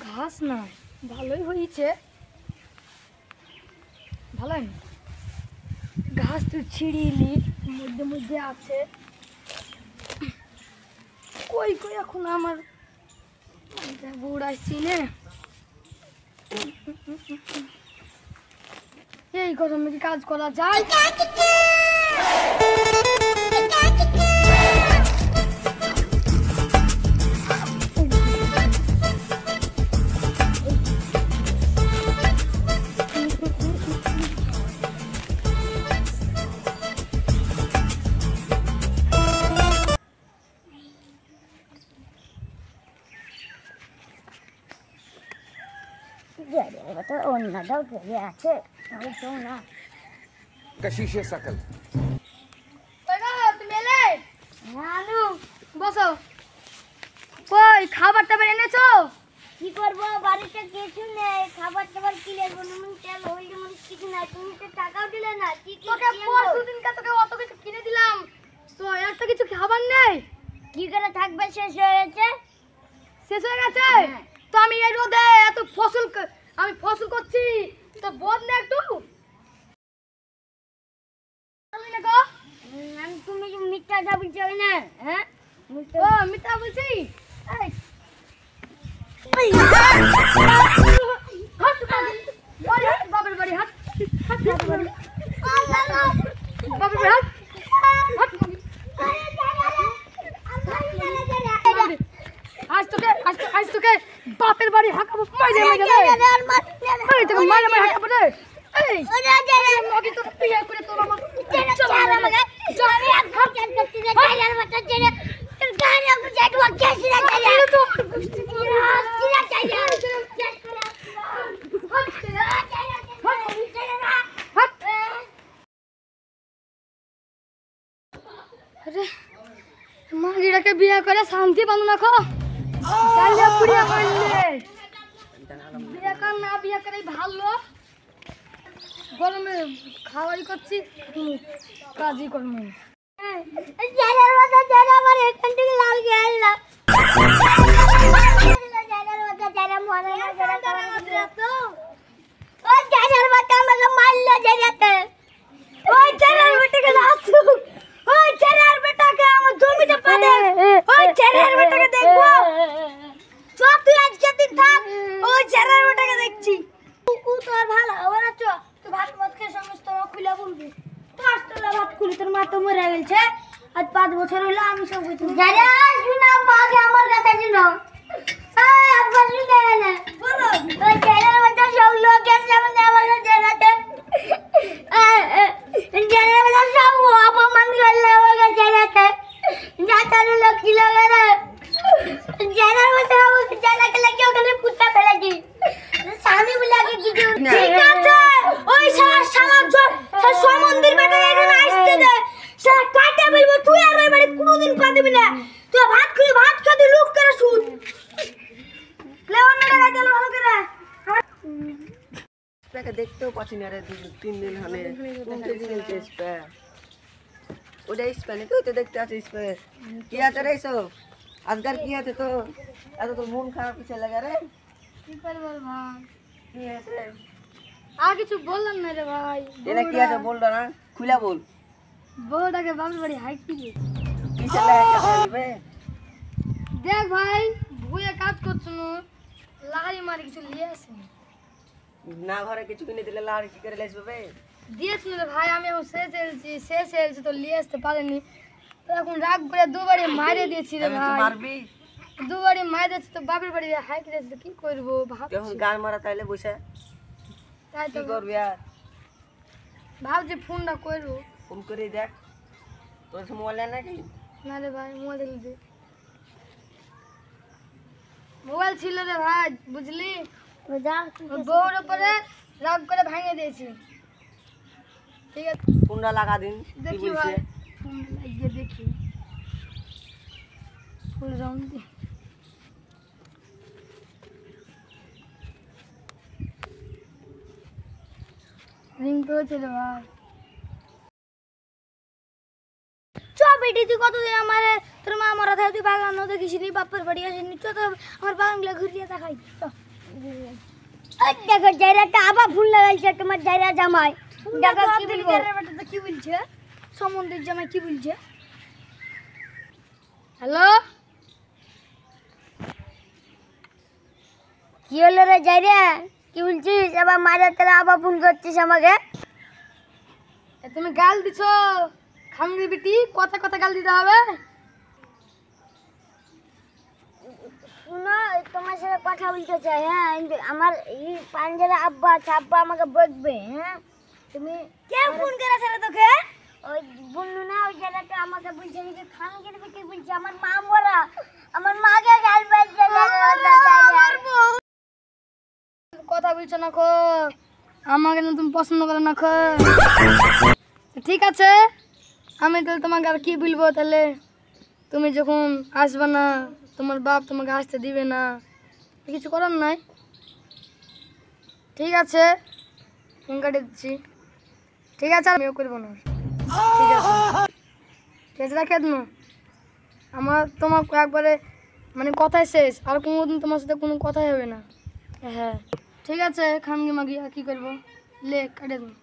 ঘাস না ভালোই হয়েছে, ভালোই না ঘাস তো ছিঁড়িলি মধ্যে মধ্যে আছে। কই কই এখন আমার বুড় আসছি না, এই গরমে কি কাজ করা যায়? कशिशे सकल বসো। কই খাবার টাবার এনেছো? কি করবো, বাড়িতে কিছু নেই, খাবার টাবার কিনে নুন তেল হলদি মরিচ কিছু নাই, তুমি তো টাকাও দিলে না। কি কি তোকে পরশুদিনকে তোকে অত কিছু কিনে দিলাম, তো একটা কিছু খাবার নেই? কি করে থাকবে, শেষ হয়ে গেছে। শেষ হয়ে গেছে? তো আমি এই রোদে এত আমি ফসল করছি, তো বোধ না একটু? তুমি মিথ্যাটা বলছো না? হ্যাঁ ও মিথ্যা বলছি? বাবার বাড়ি হাত, বাবার বাড়ি হাত। আজ তোকে বাপের বাড়ি হাঁকাবো, মাইরে হাঁকাবো রে। মাগিটাকে বিয়ে করে শান্তি পাবো না, বিয়ে কর না বিয়ে করে ভালো। গরমে খাওয়াই করছি, কাজই করবো। দেখছি তোর ভালো হবে না, তো ভাত মত খেয়ে সমস্ত খুলে বলবি। পাঁচতলা ভাত খুলি, তোর মা তো মরে গেছে, আজ 5 বছর হলো আমি সব কিছু আমার কথা শুনো। দেখতেও পাচ্ছি না রে, 2-3 দিন হলে ওটা স্প্যানে তুই তো দেখতে আছিস। কি আছে রে সব আজকাল, কি আছে তো এত তোর মন খারাপ কিছু লাগে রে? কি করবো ভাই, কি আছে আর কিছু বললাম না রে ভাই। এটা কি আছে বললো না, খুলে বল। বউটাকে বাপের বাড়ি হাইক দিবি। কিসের লাগে বলবে? দেখ ভাই, ভুয়ে কাজ করছো না, লাড়ি মারি কিছু নিয়ে আসি না, ঘরে কিছু কিনে দিলে লাড়ি কি করে লেসবে? দিয়েছিল রে ভাই, আমি এখন শেষ হয়েছে তো নিয়ে আসতে পারিনি, তো এখন রাগ করে দুবারই মারে দিয়েছি রে ভাই। মারবি? দুবারই মারে দিয়েছি তো বাপের বাড়ি হাইক দিয়েছি, তো কি করবো ভাবছি। যখন গান মারা তাইলে বসে তাই তো কি করবি আর? ভাবছি ফোনটা করবো। ফোন করে দেখ, তোর মোবাইল নাকি? না রে ভাই, মোবাইল ছিল রে ভাই, বুঝলি, বউর উপরে রাগ করে ভাঙে দিয়েছি। ঠিক আছে, ফোনটা লাগা দিন। দেখি ভাই, লাগিয়ে দেখি ফুল রাউন্ড দি। রিং করেছে রে ভাই। চ বেটি, তুই কতদিন আমার তোর মা মরা তুই বাগানও দেখিসনি, বাপের বাড়ি আসেনি, তো আমার বাগানগুলো ঘুরিয়ে দেখাই। দেখো জায়গাটা আবার ফুল লাগাইছে তোমার জায়গা জামাই। দেখো কি বলবো, বেটাটা কি বলছে, সম্বন্ধের জামাই কি বলছে। হ্যালো, কি হলো রে জায়গা, কি বলছিস? আবার মারা তারা আবার ফোন করছিস আমাকে? তুমি গাল দিছো খামরি বেটি, কথা কথা গাল দিতে হবে। শুনো, তোমার সাথে কথা বলতে চাই। হ্যাঁ, আমার এই পাঞ্জারে আব্বা আছে, আব্বা আমাকে বকবে। হ্যাঁ, তুমি কে ফোন করেছে রে তোকে? ওই বললো না, ওই জায়গাটা আমাকে বলছে যে খানগির বেটি বলছে, আমার মা মরা, আমার মাকে গাল বলছে। কথা বলছো না খো, আমাকে না তুমি পছন্দ করো না খো। ঠিক আছে, আমি তাহলে তোমাকে আর কি বলবো। তাহলে তুমি যখন আসবে না, তোমার বাপ তোমাকে আসতে দিবে না, কিছু করার নাই। ঠিক আছে, ফোন কাটিয়ে দিচ্ছি। ঠিক আছে, আমিও করবো না। ঠিক আছে, ঠিক আছে, রাখে দিন। আমার তোমার একবারে মানে কথাই শেষ, আর কোনোদিন তোমার সাথে কোনো কথাই হবে না। হ্যাঁ ঠিক আছে, খামগি মাগি আর কি করবো, লে কাটে দিন।